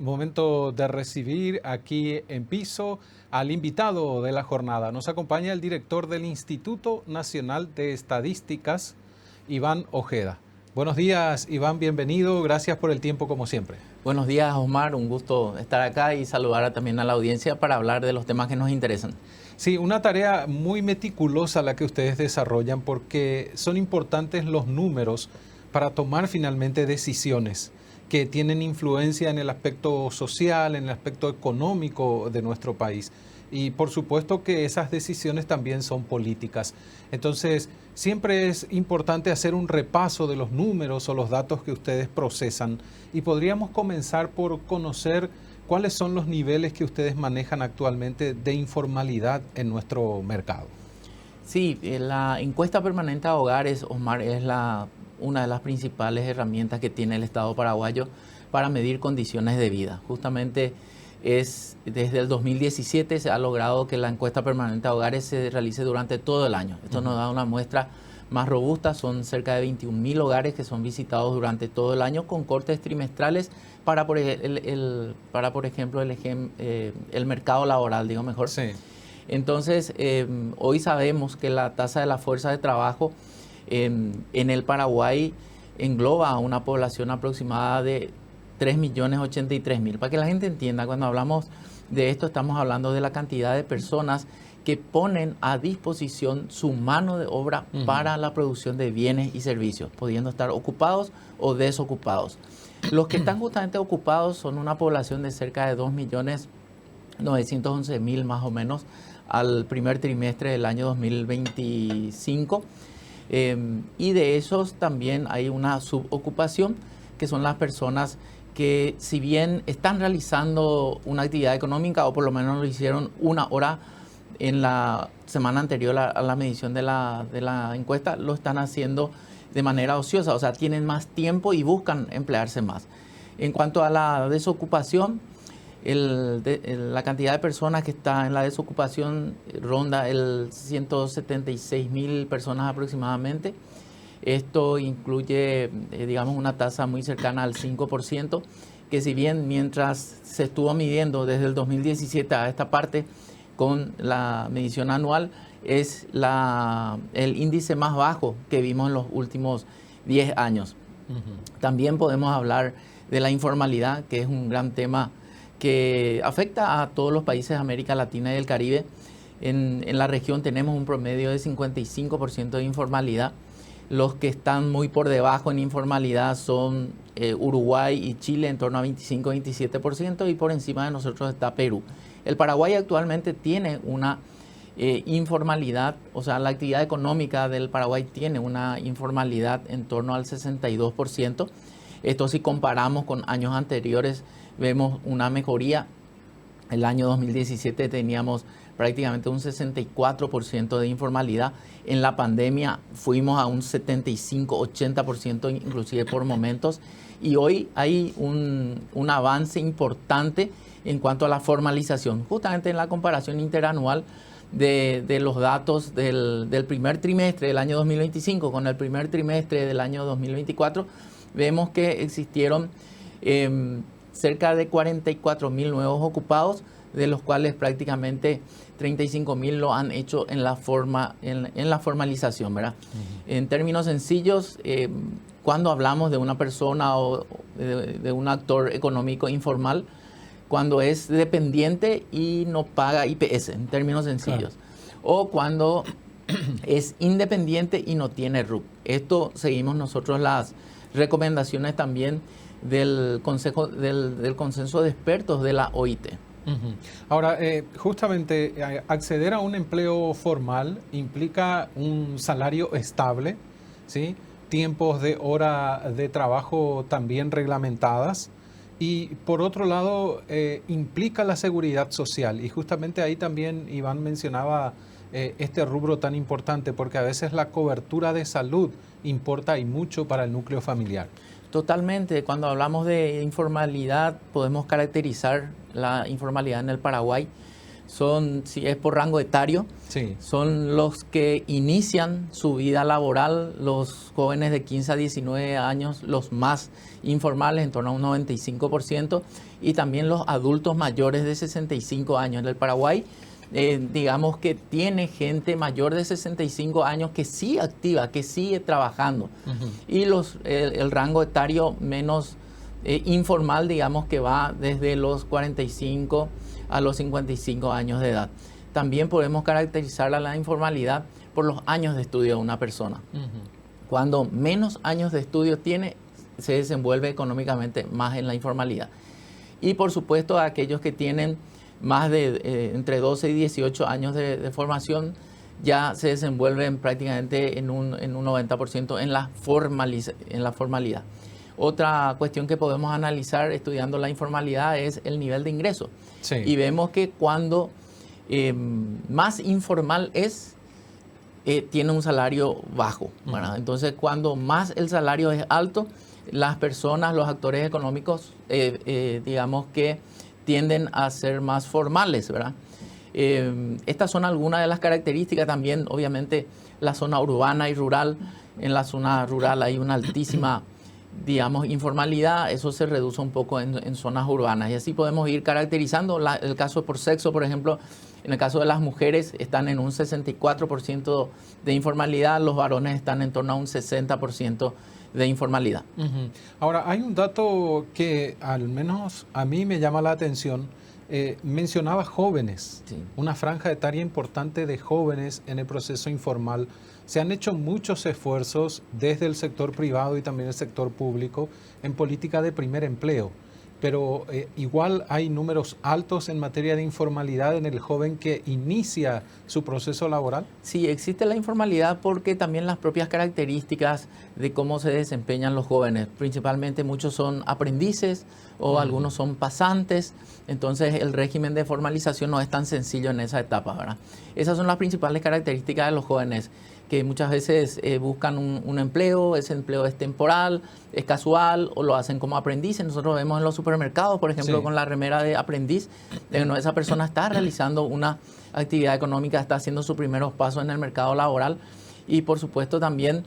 Momento de recibir aquí en piso al invitado de la jornada. Nos acompaña el director del Instituto Nacional de Estadísticas, Iván Ojeda. Buenos días, Iván, bienvenido. Gracias por el tiempo como siempre. Buenos días, Omar. Un gusto estar acá y saludar también a la audiencia para hablar de los temas que nos interesan. Sí, una tarea muy meticulosa la que ustedes desarrollan porque son importantes los números para tomar finalmente decisiones que tienen influencia en el aspecto social, en el aspecto económico de nuestro país. Y por supuesto que esas decisiones también son políticas. Entonces, siempre es importante hacer un repaso de los números o los datos que ustedes procesan. Y podríamos comenzar por conocer cuáles son los niveles que ustedes manejan actualmente de informalidad en nuestro mercado. Sí, la encuesta permanente a hogares, Omar, es una de las principales herramientas que tiene el Estado paraguayo para medir condiciones de vida. Justamente desde el 2017 se ha logrado que la encuesta permanente a hogares se realice durante todo el año. Esto nos da una muestra más robusta. Son cerca de 21.000 hogares que son visitados durante todo el año con cortes trimestrales para, por ejemplo, el mercado laboral, digo mejor. Sí. Entonces, hoy sabemos que la tasa de la fuerza de trabajo en el Paraguay engloba a una población aproximada de 3.083.000. Para que la gente entienda, cuando hablamos de esto, estamos hablando de la cantidad de personas que ponen a disposición su mano de obra para la producción de bienes y servicios, pudiendo estar ocupados o desocupados. Los que están justamente ocupados son una población de cerca de 2.911.000 más o menos al primer trimestre del año 2025. Y de esos también hay una subocupación, que son las personas que, si bien están realizando una actividad económica o por lo menos lo hicieron una hora en la semana anterior a la medición de la encuesta, lo están haciendo de manera ociosa, o sea, tienen más tiempo y buscan emplearse más. En cuanto a la desocupación, la cantidad de personas que está en la desocupación ronda el 176.000 personas aproximadamente. Esto incluye, digamos, una tasa muy cercana al 5%, que si bien mientras se estuvo midiendo desde el 2017 a esta parte con la medición anual, es el índice más bajo que vimos en los últimos 10 años. También podemos hablar de la informalidad, que es un gran tema que afecta a todos los países de América Latina y del Caribe. En la región tenemos un promedio de 55% de informalidad. Los que están muy por debajo en informalidad son Uruguay y Chile, en torno a 25-27%, y por encima de nosotros está Perú. El Paraguay actualmente tiene una informalidad, o sea, la actividad económica del Paraguay tiene una informalidad en torno al 62%. Esto, si comparamos con años anteriores, vemos una mejoría. El año 2017 teníamos prácticamente un 64% de informalidad. En la pandemia fuimos a un 75-80%, inclusive por momentos. Y hoy hay un avance importante en cuanto a la formalización. Justamente en la comparación interanual de los datos del primer trimestre del año 2025 con el primer trimestre del año 2024, vemos que existieron cerca de 44.000 nuevos ocupados, de los cuales prácticamente 35.000 lo han hecho en la formalización, ¿verdad? En términos sencillos, cuando hablamos de una persona o de un actor económico informal, cuando es dependiente y no paga IPS, en términos sencillos, o cuando es independiente y no tiene RUC. Esto seguimos nosotros las recomendaciones también del consenso de expertos de la OIT. Ahora, justamente acceder a un empleo formal implica un salario estable, ¿sí? Tiempos de hora de trabajo también reglamentadas, y por otro lado implica la seguridad social, y justamente ahí también Iván mencionaba este rubro tan importante, porque a veces la cobertura de salud importa y mucho para el núcleo familiar. Totalmente. Cuando hablamos de informalidad, podemos caracterizar la informalidad en el Paraguay Si es por rango etario, Sí. son los que inician su vida laboral, los jóvenes de 15 a 19 años, los más informales, en torno a un 95%, y también los adultos mayores de 65 años. En el Paraguay, digamos que tiene gente mayor de 65 años que sí activa, que sigue trabajando. Y el rango etario menos informal, digamos que va desde los 45 a los 55 años de edad. También podemos caracterizar a la informalidad por los años de estudio de una persona. Cuando menos años de estudio tiene, se desenvuelve económicamente más en la informalidad. Y por supuesto, aquellos que tienen más de entre 12 y 18 años de formación, ya se desenvuelven prácticamente en un 90% en la formalidad. Otra cuestión que podemos analizar estudiando la informalidad es el nivel de ingreso. Sí. Y vemos que cuando más informal es, tiene un salario bajo, ¿verdad? Entonces, cuando más el salario es alto, las personas, los actores económicos, digamos que tienden a ser más formales, ¿verdad? Estas son algunas de las características. También, obviamente, la zona urbana y rural. En la zona rural hay una altísima, digamos, informalidad. Eso se reduce un poco en zonas urbanas. Y así podemos ir caracterizando el caso por sexo, por ejemplo. En el caso de las mujeres están en un 64% de informalidad, los varones están en torno a un 60% de informalidad. Ahora, hay un dato que al menos a mí me llama la atención. Mencionaba jóvenes, Sí. una franja etaria importante de jóvenes en el proceso informal. Se han hecho muchos esfuerzos desde el sector privado y también el sector público en política de primer empleo, pero igual hay números altos en materia de informalidad en el joven que inicia su proceso laboral. Sí, existe la informalidad porque también las propias características de cómo se desempeñan los jóvenes, principalmente muchos son aprendices o algunos son pasantes, entonces el régimen de formalización no es tan sencillo en esa etapa, ¿verdad? Esas son las principales características de los jóvenes, que muchas veces buscan un empleo, ese empleo es temporal, es casual o lo hacen como aprendices. Nosotros vemos en los supermercados, por ejemplo, Sí. con la remera de aprendiz, esa persona está realizando una actividad económica, está haciendo sus primeros pasos en el mercado laboral y por supuesto también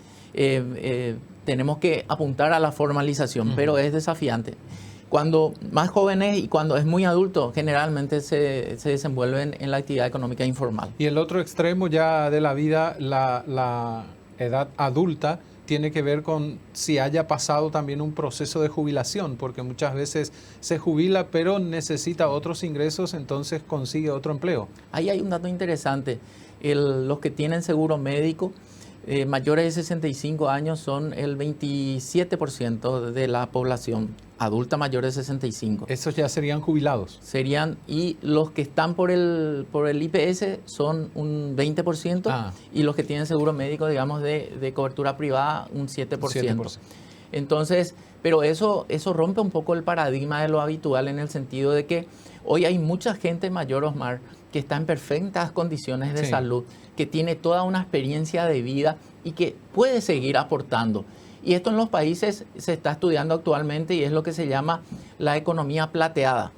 tenemos que apuntar a la formalización, pero es desafiante. Cuando más jóvenes y cuando es muy adulto, generalmente se desenvuelven en la actividad económica informal. Y el otro extremo ya de la vida, la edad adulta, tiene que ver con si haya pasado también un proceso de jubilación, porque muchas veces se jubila pero necesita otros ingresos, entonces consigue otro empleo. Ahí hay un dato interesante. Los que tienen seguro médico mayores de 65 años son el 27% de la población adulta mayor de 65. Esos ya serían jubilados. Y los que están por el IPS son un 20%, y los que tienen seguro médico, digamos, de cobertura privada, un 7%. Entonces, pero eso rompe un poco el paradigma de lo habitual en el sentido de que hoy hay mucha gente mayor, Osmar, que está en perfectas condiciones de salud, que tiene toda una experiencia de vida y que puede seguir aportando. Y esto en los países se está estudiando actualmente y es lo que se llama la economía plateada,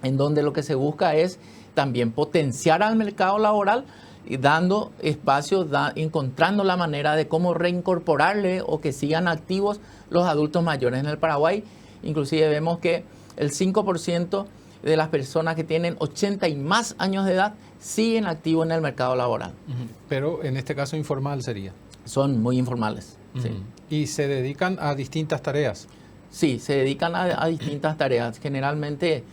en donde lo que se busca es también potenciar al mercado laboral y dando espacios, encontrando la manera de cómo reincorporarle o que sigan activos los adultos mayores. En el Paraguay, inclusive vemos que el 5% de las personas que tienen 80 y más años de edad siguen activos en el mercado laboral. Pero en este caso informal sería. Son muy informales. Sí. ¿Y se dedican a distintas tareas? Sí, se dedican a distintas tareas. Generalmente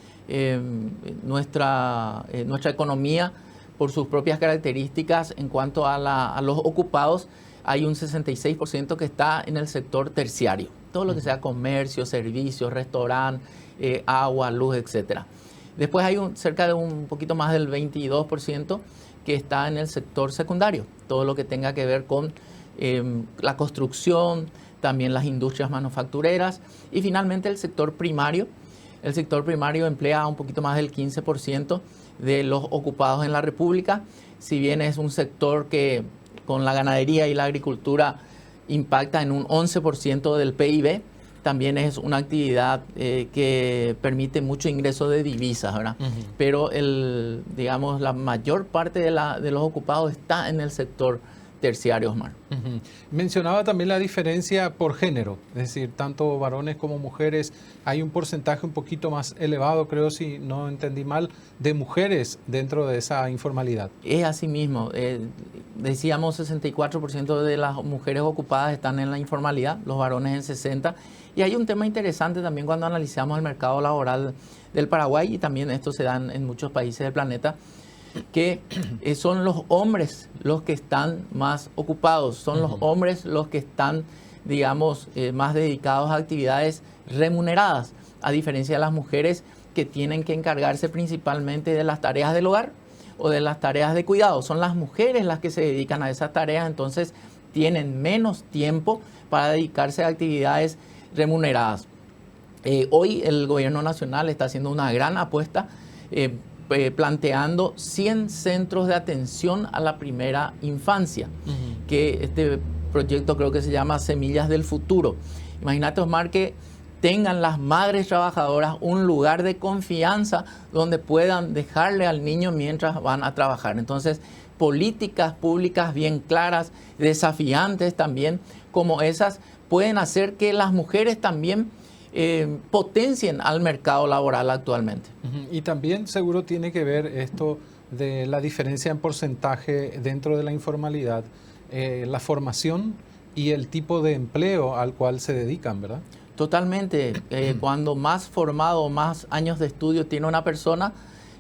nuestra economía, por sus propias características en cuanto a los ocupados, hay un 66% que está en el sector terciario. Todo lo que sea comercio, servicios, restaurante, agua, luz, etcétera. Después hay cerca de un poquito más del 22% que está en el sector secundario. Todo lo que tenga que ver con la construcción, también las industrias manufactureras y finalmente el sector primario. El sector primario emplea un poquito más del 15% de los ocupados en la República. Si bien es un sector que con la ganadería y la agricultura impacta en un 11% del PIB, también es una actividad que permite mucho ingreso de divisas, ¿verdad? Pero digamos, la mayor parte de los ocupados está en el sector terciario, Osmar. Mencionaba también la diferencia por género, es decir, tanto varones como mujeres. Hay un porcentaje un poquito más elevado, creo, si no entendí mal, de mujeres dentro de esa informalidad. Es así mismo. Decíamos 64% de las mujeres ocupadas están en la informalidad, los varones en 60%. Y hay un tema interesante también cuando analizamos el mercado laboral del Paraguay, y también esto se da en muchos países del planeta, que son los hombres los que están más ocupados, son los hombres los que están, digamos, más dedicados a actividades remuneradas, a diferencia de las mujeres que tienen que encargarse principalmente de las tareas del hogar o de las tareas de cuidado. Son las mujeres las que se dedican a esas tareas, entonces tienen menos tiempo para dedicarse a actividades remuneradas. Hoy el gobierno nacional está haciendo una gran apuesta planteando 100 centros de atención a la primera infancia, que este proyecto creo que se llama Semillas del Futuro. Imagínate, Osmar, que tengan las madres trabajadoras un lugar de confianza donde puedan dejarle al niño mientras van a trabajar. Entonces, políticas públicas bien claras, desafiantes también, como esas, pueden hacer que las mujeres también potencien al mercado laboral actualmente. Y también seguro tiene que ver esto de la diferencia en porcentaje dentro de la informalidad, la formación y el tipo de empleo al cual se dedican, ¿verdad? Totalmente. Cuando más formado, más años de estudio tiene una persona,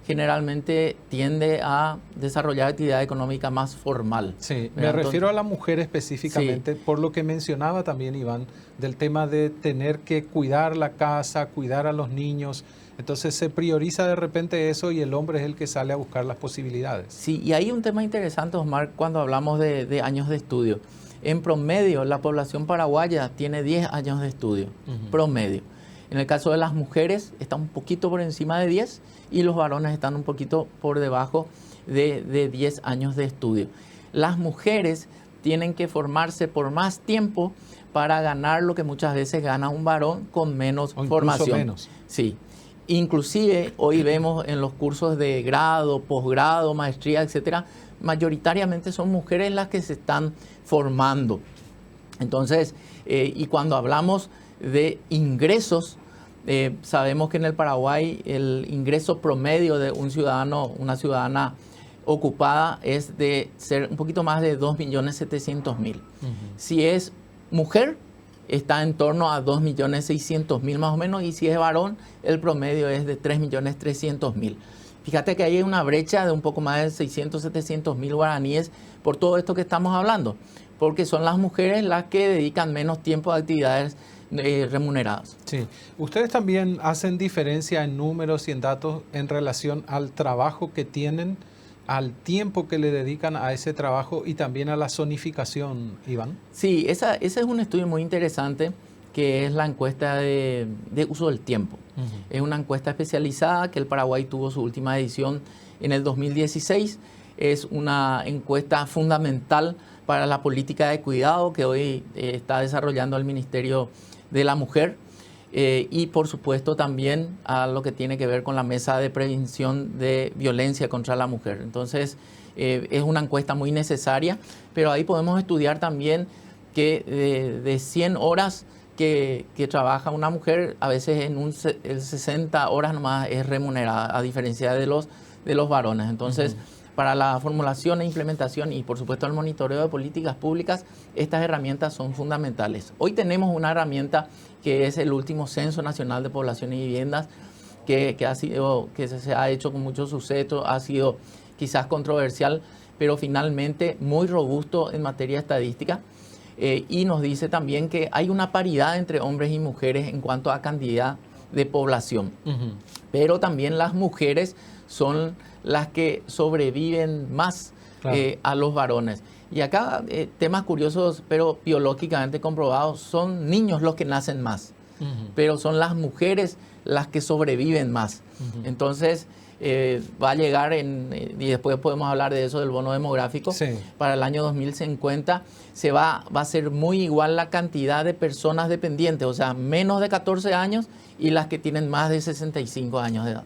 generalmente tiende a desarrollar actividad económica más formal. Sí, me refiero a la mujer específicamente, sí, por lo que mencionaba también Iván, del tema de tener que cuidar la casa, cuidar a los niños. Entonces se prioriza de repente eso y el hombre es el que sale a buscar las posibilidades. Sí, y hay un tema interesante, Osmar, cuando hablamos de años de estudio. En promedio, la población paraguaya tiene 10 años de estudio, promedio. En el caso de las mujeres, está un poquito por encima de 10 y los varones están un poquito por debajo de 10 años de estudio. Las mujeres tienen que formarse por más tiempo para ganar lo que muchas veces gana un varón con menos formación. Menos. Sí. Inclusive hoy vemos en los cursos de grado, posgrado, maestría, etcétera, mayoritariamente son mujeres las que se están formando. Entonces, y cuando hablamos de ingresos, sabemos que en el Paraguay el ingreso promedio de un ciudadano, una ciudadana ocupada es de ser un poquito más de 2.700.000. Si es mujer, está en torno a 2.600.000 más o menos, y si es varón, el promedio es de 3.300.000. Fíjate que hay una brecha de un poco más de 600, 700.000 guaraníes por todo esto que estamos hablando, porque son las mujeres las que dedican menos tiempo a actividades remuneradas. Sí. Ustedes también hacen diferencia en números y en datos en relación al trabajo que tienen, al tiempo que le dedican a ese trabajo y también a la zonificación, Iván. Sí, ese es un estudio muy interesante, que es la encuesta de uso del tiempo. Es una encuesta especializada que el Paraguay tuvo su última edición en el 2016. Es una encuesta fundamental para la política de cuidado que hoy está desarrollando el Ministerio de la Mujer y por supuesto también a lo que tiene que ver con la Mesa de Prevención de Violencia contra la Mujer. Entonces es una encuesta muy necesaria, pero ahí podemos estudiar también que de 100 horas que trabaja una mujer, a veces en 60 horas nomás es remunerada, a diferencia de los varones. Entonces, para la formulación e implementación y por supuesto el monitoreo de políticas públicas, estas herramientas son fundamentales. Hoy tenemos una herramienta que es el último Censo Nacional de Población y Viviendas, que se ha hecho con mucho suceso, ha sido quizás controversial, pero finalmente muy robusto en materia estadística. Y nos dice también que hay una paridad entre hombres y mujeres en cuanto a cantidad de población. Pero también las mujeres son las que sobreviven más, claro, a los varones. Y acá temas curiosos, pero biológicamente comprobados, son niños los que nacen más, pero son las mujeres las que sobreviven más. Entonces, va a llegar y después podemos hablar de eso, del bono demográfico, Sí. para el año 2050, va a ser muy igual la cantidad de personas dependientes, o sea, menos de 14 años y las que tienen más de 65 años de edad.